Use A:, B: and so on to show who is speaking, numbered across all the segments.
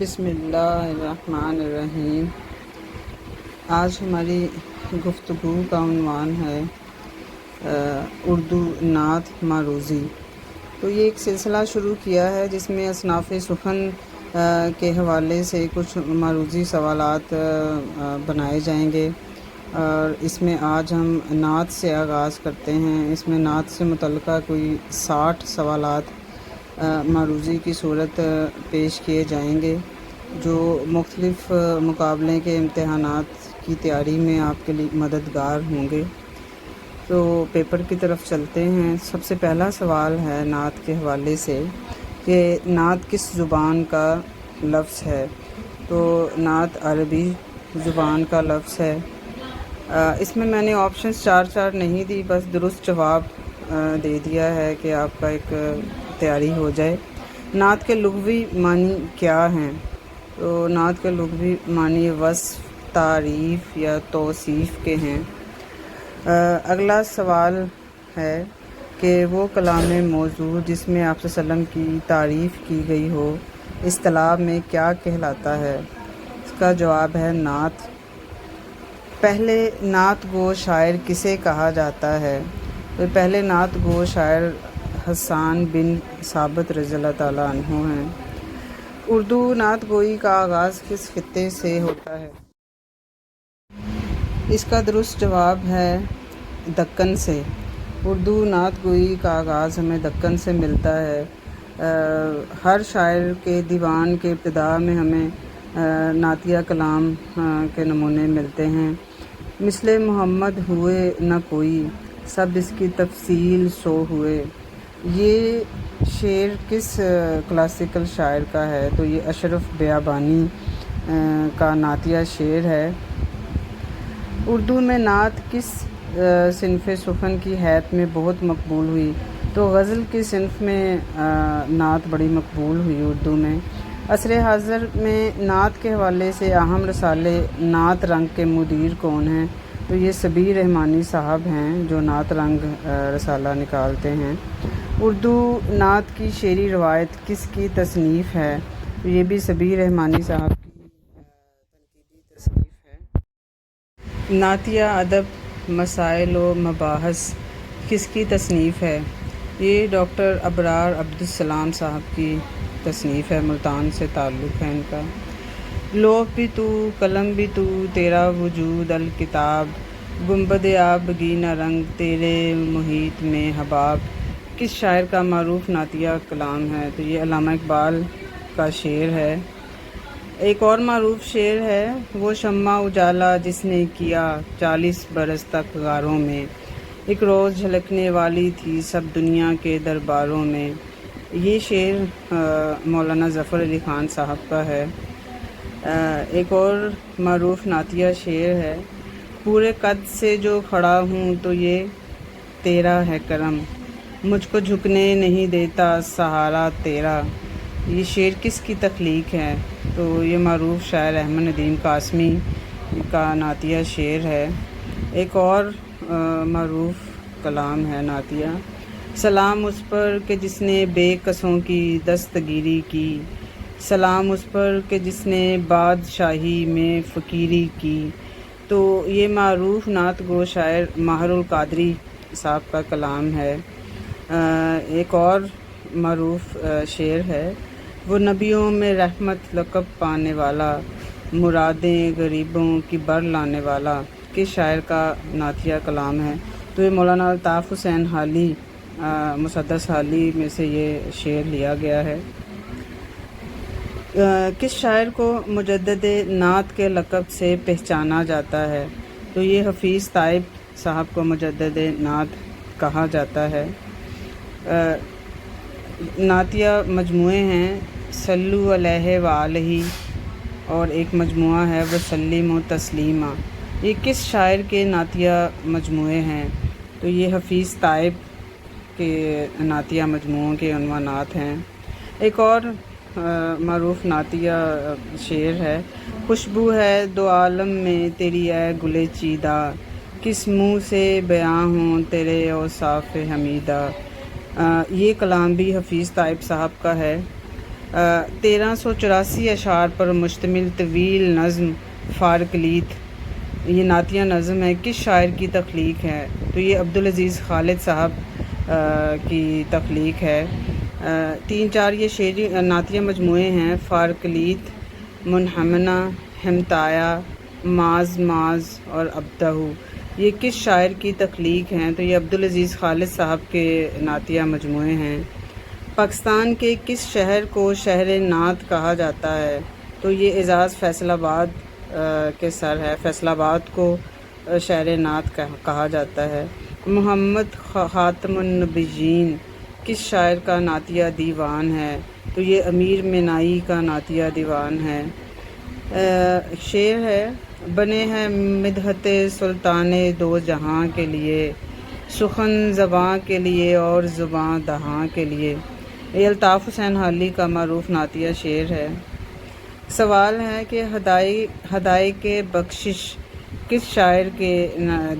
A: بسم اللہ الرحمن الرحیم۔ آج ہماری گفتگو کا عنوان ہے اردو نعت معروضی۔ تو یہ ایک سلسلہ شروع کیا ہے جس میں اصناف سخن کے حوالے سے کچھ معروضی سوالات بنائے جائیں گے، اور اس میں آج ہم نعت سے آغاز کرتے ہیں۔ اس میں نعت سے متعلقہ کوئی 60 سوالات معروضی کی صورت پیش کیے جائیں گے، جو مختلف مقابلے کے امتحانات کی تیاری میں آپ کے لیے مددگار ہوں گے۔ تو پیپر کی طرف چلتے ہیں۔ سب سے پہلا سوال ہے نعت کے حوالے سے کہ نعت کس زبان کا لفظ ہے؟ تو نعت عربی زبان کا لفظ ہے۔ اس میں نے آپشنز چار نہیں دی، بس درست جواب دے دیا ہے کہ آپ کا ایک تیاری ہو جائے۔ نعت کے لغوی معنی کیا ہیں؟ تو نعت کے لغوی معنی وصف، تعریف یا توصیف کے ہیں۔ اگلا سوال ہے کہ وہ کلام موضوع جس میں آپ صلی اللہ علیہ وسلم کی تعریف کی گئی ہو اصطلاح میں کیا کہلاتا ہے؟ اس کا جواب ہے نعت۔ پہلے نعت گو شاعر کسے کہا جاتا ہے؟ تو پہلے نعت گو شاعر حسان بن ثابت رضی اللہ تعالیٰ عنہ ہیں۔ اردو نعت گوئی کا آغاز کس خطے سے ہوتا ہے؟ اس کا درست جواب ہے دکن سے۔ اردو نعت گوئی کا آغاز ہمیں دکن سے ملتا ہے۔ ہر شاعر کے دیوان کے ابتدا میں ہمیں نعتیہ کلام کے نمونے ملتے ہیں۔ مثل محمد ہوئے نہ کوئی، سب اس کی تفصیل سو ہوئے۔ یہ شعر کس کلاسیکل شاعر کا ہے؟ تو یہ اشرف بیابانی کا نعتیہ شعر ہے۔ اردو میں نعت کس صنف سخن کی حیث میں بہت مقبول ہوئی؟ تو غزل کی صنف میں نعت بڑی مقبول ہوئی اردو میں۔ عصر حاضر میں نعت کے حوالے سے اہم رسالے نعت رنگ کے مدیر کون ہیں؟ تو یہ سبیر رحمانی صاحب ہیں جو نعت رنگ رسالہ نکالتے ہیں۔ اردو نعت کی شعری روایت کس کی تصنیف ہے؟ تو یہ بھی سبیر رحمانی صاحب کی تنقیدی تصنیف ہے۔ نعتیہ ادب مسائل و مباحث کس کی تصنیف ہے؟ یہ ڈاکٹر ابرار عبدالسلام صاحب کی تصنیف ہے، ملتان سے تعلق ہے ان کا۔ لوح بھی تو قلم بھی تو، تیرا وجود الکتاب، گنبد آبگی نہ رنگ تیرے محیط میں حباب کس شاعر کا معروف نعتیہ کلام ہے؟ تو یہ علامہ اقبال کا شعر ہے۔ ایک اور معروف شعر ہے، وہ شمع اجالا جس نے کیا 40 برس تک غاروں میں، ایک روز جھلکنے والی تھی سب دنیا کے درباروں میں۔ یہ شعر مولانا ظفر علی خان صاحب کا ہے۔ ایک اور معروف نعتیہ شعر ہے، پورے قد سے جو کھڑا ہوں تو یہ تیرا ہے کرم، مجھ کو جھکنے نہیں دیتا سہارا تیرا۔ یہ شعر کس کی تخلیق ہے؟ تو یہ معروف شاعر احمد ندیم قاسمی کا نعتیہ شعر ہے۔ ایک اور معروف کلام ہے نعتیہ، سلام اس پر کہ جس نے بے کسوں کی دستگیری کی، سلام اس پر کہ جس نے بادشاہی میں فقیری کی۔ تو یہ معروف نعت گو شاعر ماہر القادری صاحب کا کلام ہے۔ ایک اور معروف شعر ہے، وہ نبیوں میں رحمت لقب پانے والا، مرادیں غریبوں کی بر لانے والا کس شاعر کا نعتیہ کلام ہے؟ تو یہ مولانا الطاف حسین حالی مسدس حالی میں سے یہ شعر لیا گیا ہے۔ کس شاعر کو مجدد نعت کے لقب سے پہچانا جاتا ہے؟ تو یہ حفیظ طیب صاحب کو مجدد نعت کہا جاتا ہے۔ نعتیہ مجموعے ہیں، صلو علیہ وآلہ، اور ایک مجموعہ ہے وسلم و تسلیما۔ یہ کس شاعر کے نعتیہ مجموعے ہیں؟ تو یہ حفیظ طیب کے نعتیہ مجموعوں کے عنوانات ہیں۔ ایک اور معروف نعتیہ شعر ہے، خوشبو ہے دو عالم میں تیری اے گلِ چیدہ، کس منہ سے بیاں ہوں تیرے اوصاف حمیدہ۔ یہ کلام بھی حفیظ طیب صاحب کا ہے۔ 1384 اشعار پر مشتمل طویل نظم فارکلیت، یہ نعتیہ نظم ہے، کس شاعر کی تخلیق ہے؟ تو یہ عبدالعزیز خالد صاحب کی تخلیق ہے۔ 3-4 یہ شعری نعتیہ مجموعے ہیں: فارکلیت، منحمنہ، ہمتایا، ماز ماز اور ابدہ، یہ کس شاعر کی تخلیق ہیں؟ تو یہ عبدالعزیز خالد صاحب کے نعتیہ مجموعے ہیں۔ پاکستان کے کس شہر کو شہر نعت کہا جاتا ہے؟ تو یہ اعزاز فیصل آباد کے سر ہے، فیصل آباد کو شہر نعت کہا جاتا ہے۔ محمد خاتم النبیین کس شاعر کا نعتیہ دیوان ہے؟ تو یہ امیر مینائی کا نعتیہ دیوان ہے۔ شعر ہے: بنے ہیں مدحت سلطان دو جہاں کے لیے، سخن زباں کے لیے اور زباں دہاں کے لیے، یہ الطاف حسین حالی کا معروف نعتیہ شعر ہے۔ سوال ہے کہ ہدایق بخشش کس شاعر کے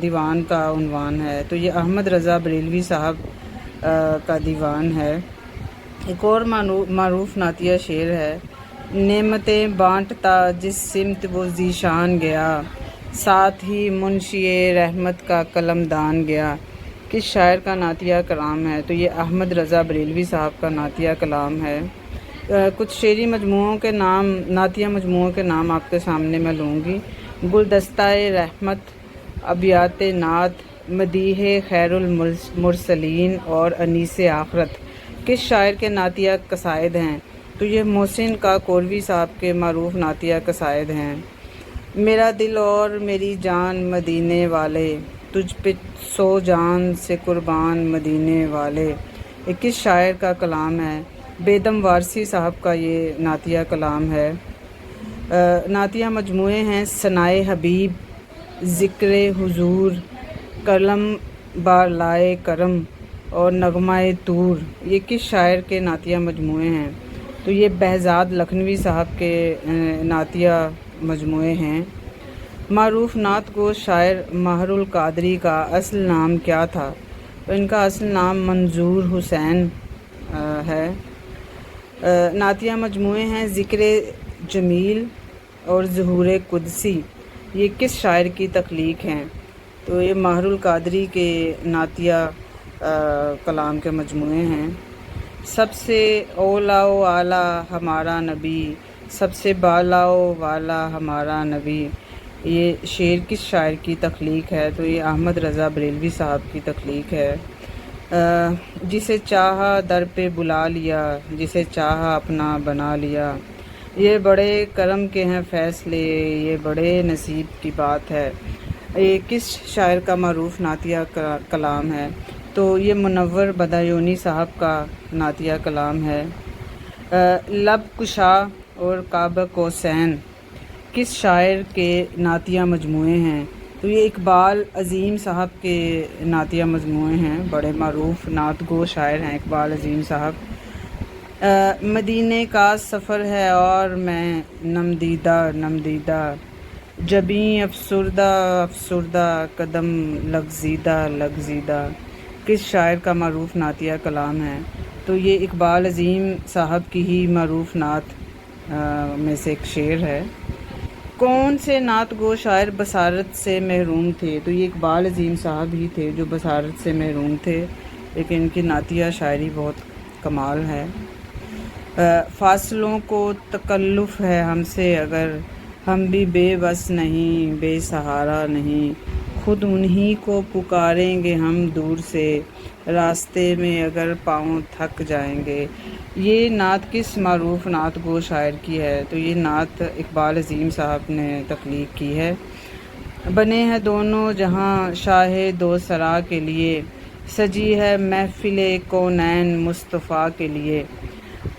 A: دیوان کا عنوان ہے؟ تو یہ احمد رضا بریلوی صاحب کا دیوان ہے۔ ایک اور معروف نعتیہ شعر ہے: نعمتیں بانٹتا جس سمت وہ ذیشان گیا، ساتھ ہی منشی رحمت کا قلم دان گیا، کس شاعر کا نعتیہ کلام ہے؟ تو یہ احمد رضا بریلوی صاحب کا نعتیہ کلام ہے۔ کچھ شعری مجموعوں کے نام، نعتیہ مجموعوں کے نام آپ کے سامنے میں لوں گی: گلدستہ رحمت، ابیات نعت، مدیح خیر المرسلین اور انیس آخرت، کس شاعر کے نعتیہ قصائد ہیں؟ تو یہ محسن کاکوروی صاحب کے معروف نعتیہ قصائد ہیں۔ میرا دل اور میری جان مدینے والے، تجھ پہ سو جان سے قربان مدینے والے، یہ کس شاعر کا کلام ہے؟ بیدم وارثی صاحب کا یہ نعتیہ کلام ہے۔ نعتیہ مجموعے ہیں: ثنائے حبیب، ذکر حضور، قلم بالائے کرم اور نغمہ طور، یہ کس شاعر کے نعتیہ مجموعے ہیں؟ تو یہ بہزاد لکھنوی صاحب کے نعتیہ مجموعے ہیں۔ معروف نعت گو شاعر ماہر القادری کا اصل نام کیا تھا؟ تو ان کا اصل نام منظور حسین ہے۔ نعتیہ مجموعے ہیں: ذکر جمیل اور ظہور قدسی، یہ کس شاعر کی تخلیق ہیں؟ تو یہ ماہر القادری کے نعتیہ کلام کے مجموعے ہیں۔ سب سے اولا و اعلیٰ ہمارا نبی، سب سے بالا و والا ہمارا نبی، یہ شعر کس شاعر کی تخلیق ہے؟ تو یہ احمد رضا بریلوی صاحب کی تخلیق ہے۔ جسے چاہا در پہ بلا لیا، جسے چاہا اپنا بنا لیا، یہ بڑے کرم کے ہیں فیصلے، یہ بڑے نصیب کی بات ہے، یہ کس شاعر کا معروف نعتیہ کلام ہے؟ تو یہ منور بدایونی صاحب کا نعتیہ کلام ہے۔ لب کشا اور قاب قوسین کس شاعر کے نعتیہ مجموعے ہیں؟ تو یہ اقبال عظیم صاحب کے نعتیہ مجموعے ہیں، بڑے معروف نعت گو شاعر ہیں اقبال عظیم صاحب۔ مدینے کا سفر ہے اور میں نمدیدہ، جبیں افسردہ افسردہ، قدم لغزیدہ، کس شاعر کا معروف نعتیہ کلام ہے؟ تو یہ اقبال عظیم صاحب کی ہی معروف نعت میں سے ایک شعر ہے۔ کون سے نعت گو شاعر بصارت سے محروم تھے؟ تو یہ اقبال عظیم صاحب ہی تھے جو بصارت سے محروم تھے، لیکن ان کی نعتیہ شاعری بہت کمال ہے۔ فاصلوں کو تکلف ہے ہم سے اگر، ہم بھی بے بس نہیں، بے سہارا نہیں، خود انہی کو پکاریں گے ہم دور سے، راستے میں اگر پاؤں تھک جائیں گے، یہ نعت کس معروف نعت گو شاعر کی ہے؟ تو یہ نعت اقبال عظیم صاحب نے تخلیق کی ہے۔ بنے ہیں دونوں جہاں شاہ دو سرا کے لیے، سجی ہے محفل کونین مصطفیٰ کے لیے،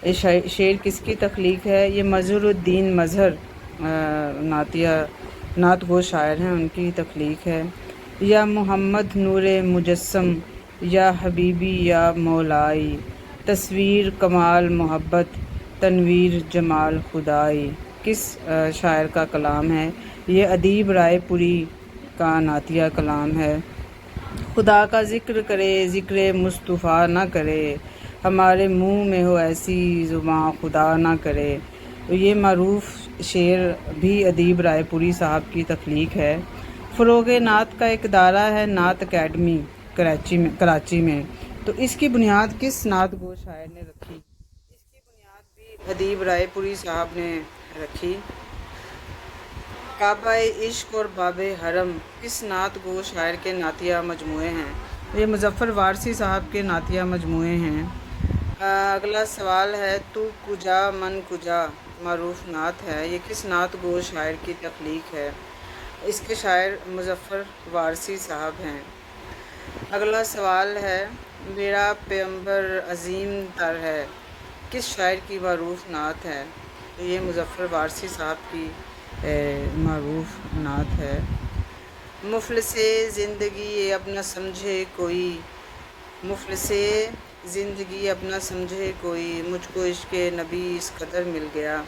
A: یہ شعر کس کی تخلیق ہے؟ یہ مظہر الدین مظہر نعت گو شاعر ہیں، ان کی تخلیق ہے۔ یا محمد نور مجسم، یا حبیبی یا مولائی، تصویر کمال محبت، تنویر جمال خدائی، کس شاعر کا کلام ہے؟ یہ ادیب رائے پوری کا نعتیہ کلام ہے۔ خدا کا ذکر کرے ذکر مصطفیٰ نہ کرے، ہمارے منہ میں ہو ایسی زباں خدا نہ کرے۔ تو یہ معروف شعر بھی ادیب رائے پوری صاحب کی تخلیق ہے۔ فروغ نعت کا ایک ادارہ ہے نعت اکیڈمی کراچی میں۔ تو اس کی بنیاد کس نعت گو شاعر نے رکھی؟ اس کی بنیاد بھی ادیب رائے پوری صاحب نے رکھی۔ کعبہ عشق اور باب حرم کس نعت گو شاعر کے نعتیہ مجموعے ہیں؟ یہ مظفر وارثی صاحب کے نعتیہ مجموعے ہیں۔ اگلا سوال ہے تو کجا من کجا معروف نعت ہے، یہ کس نعت گو شاعر کی تخلیق ہے؟ اس کے شاعر مظفر وارثی صاحب ہیں۔ اگلا سوال ہے میرا پیغمبر عظیم تر ہے، کس شاعر کی معروف نعت ہے؟ تو یہ مظفر وارثی صاحب کی معروف نعت ہے۔ مفلس زندگی اپنا سمجھے کوئی، مفلس زندگی اپنا سمجھے کوئی، مجھ کو عشق نبی اس قدر مل گیا،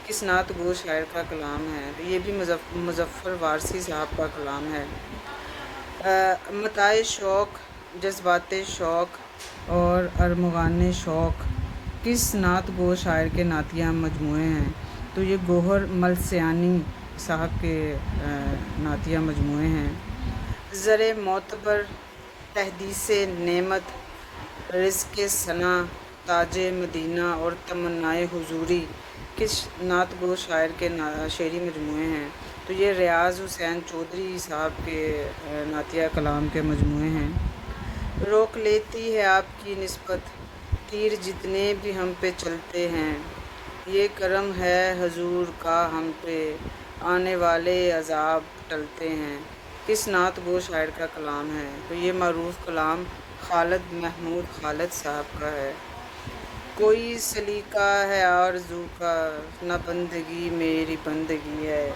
A: کس نعت گو شاعر کا کلام ہے؟ یہ بھی مظفر وارثی صاحب کا کلام ہے۔ متاع شوق، جذبات شوق اور ارمغان شوق کس نعت گو شاعر کے نعتیہ مجموعے ہیں؟ تو یہ گوہر ملسیانی صاحب کے نعتیہ مجموعے ہیں۔ زر معتبر، تحدیث نعمت، رزق ثنا، تاج مدینہ اور تمنائے حضوری کس نعت گو شاعر کے شعری مجموعے ہیں؟ تو یہ ریاض حسین چودھری صاحب کے نعتیہ کلام کے مجموعے ہیں۔ روک لیتی ہے آپ کی نسبت تیر جتنے بھی ہم پہ چلتے ہیں، یہ کرم ہے حضور کا ہم پہ آنے والے عذاب ٹلتے ہیں، کس نعت گو شاعر کا کلام ہے؟ تو یہ معروف کلام خالد محمود خالد صاحب کا ہے۔ کوئی سلیقہ ہے آرزو کا، نہ بندگی میری بندگی ہے،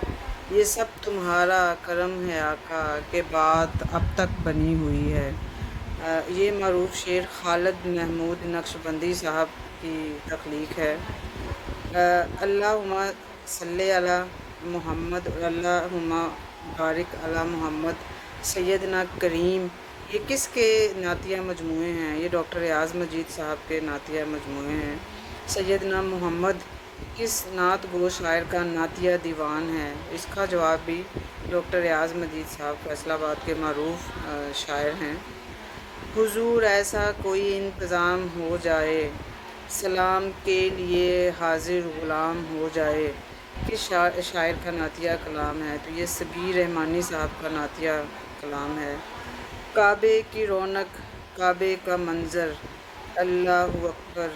A: یہ سب تمہارا کرم ہے آقا کہ بات اب تک بنی ہوئی ہے۔ یہ معروف شعر خالد محمود نقشبندی صاحب کی تخلیق ہے۔ اللہم صلی علی محمد اللہم بارک علی محمد سیدنا کریم، یہ کس کے نعتیہ مجموعے ہیں؟ یہ ڈاکٹر ریاض مجید صاحب کے نعتیہ مجموعے ہیں۔ سیدنا محمد کس نعت گو شاعر کا نعتیہ دیوان ہے؟ اس کا جواب بھی ڈاکٹر ریاض مجید صاحب فیصل آباد کے معروف شاعر ہیں۔ حضور ایسا کوئی انتظام ہو جائے، سلام کے لیے حاضر غلام ہو جائے، کس شاعر کا نعتیہ کلام ہے؟ تو یہ سبیر رحمانی صاحب کا نعتیہ کلام ہے۔ کعبے کی رونق، کعبے کا منظر، اللہ اکبر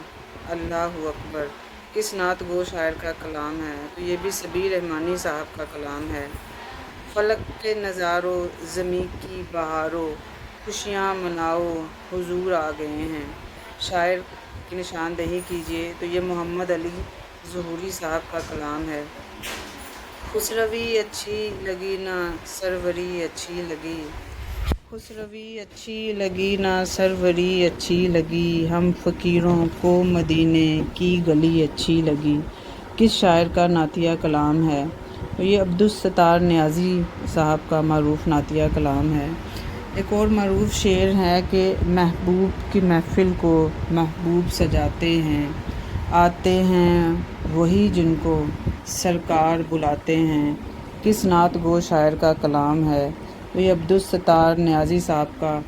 A: اللہ اکبر کس نعت گو شاعر کا کلام ہے؟ تو یہ بھی سبیر رحمانی صاحب کا کلام ہے۔ فلک کے نظاروں، زمیں کی بہاروں، خوشیاں مناؤ حضور آ گئے ہیں، شاعر کی نشاندہی کیجیے۔ تو یہ محمد علی ظہوری صاحب کا کلام ہے۔ خسروی اچھی لگی نہ سروری اچھی لگی، خسروی اچھی لگی نہ سروری اچھی لگی، ہم فقیروں کو مدینے کی گلی اچھی لگی، کس شاعر کا نعتیہ کلام ہے؟ تو یہ عبدالستار نیازی صاحب کا معروف نعتیہ کلام ہے۔ ایک اور معروف شعر ہے کہ محبوب کی محفل کو محبوب سجاتے ہیں، آتے ہیں وہی جن کو سرکار بلاتے ہیں، کس نعت گو شاعر کا کلام ہے؟ تو یہ عبدالستار نیازی صاحب کا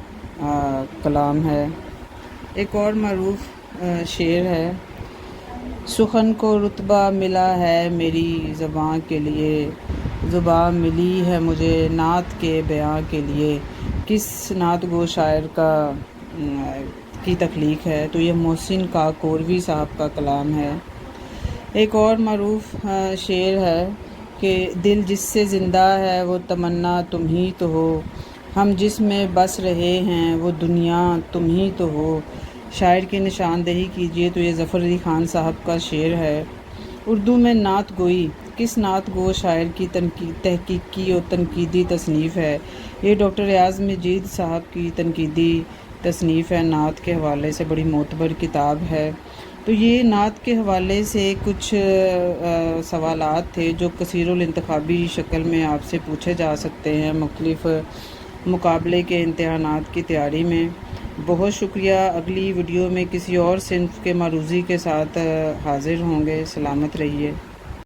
A: کلام ہے۔ ایک اور معروف شعر ہے سخن کو رتبہ ملا ہے میری زباں کے لیے، زباں ملی ہے مجھے نعت کے بیاں کے لیے، کس نعت گو شاعر کی تخلیق ہے؟ تو یہ محسن کاکوروی صاحب کا کلام ہے۔ ایک اور معروف شعر ہے کہ دل جس سے زندہ ہے وہ تمنا تم ہی تو ہو، ہم جس میں بس رہے ہیں وہ دنیا تم ہی تو ہو، شاعر کی نشاندہی کیجیے۔ تو یہ ظفر علی خان صاحب کا شعر ہے۔ اردو میں نعت گوئی کس نعت گو شاعر کی تحقیقی اور تنقیدی تصنیف ہے؟ یہ ڈاکٹر ریاض مجید صاحب کی تنقیدی تصنیف ہے، نعت کے حوالے سے بڑی معتبر کتاب ہے۔ تو یہ نعت کے حوالے سے کچھ سوالات تھے جو کثیر الانتخابی شکل میں آپ سے پوچھے جا سکتے ہیں مختلف مقابلے کے امتحانات کی تیاری میں۔ بہت شکریہ. اگلی ویڈیو میں کسی اور صنف کے معروضی کے ساتھ حاضر ہوں گے. سلامت رہیے.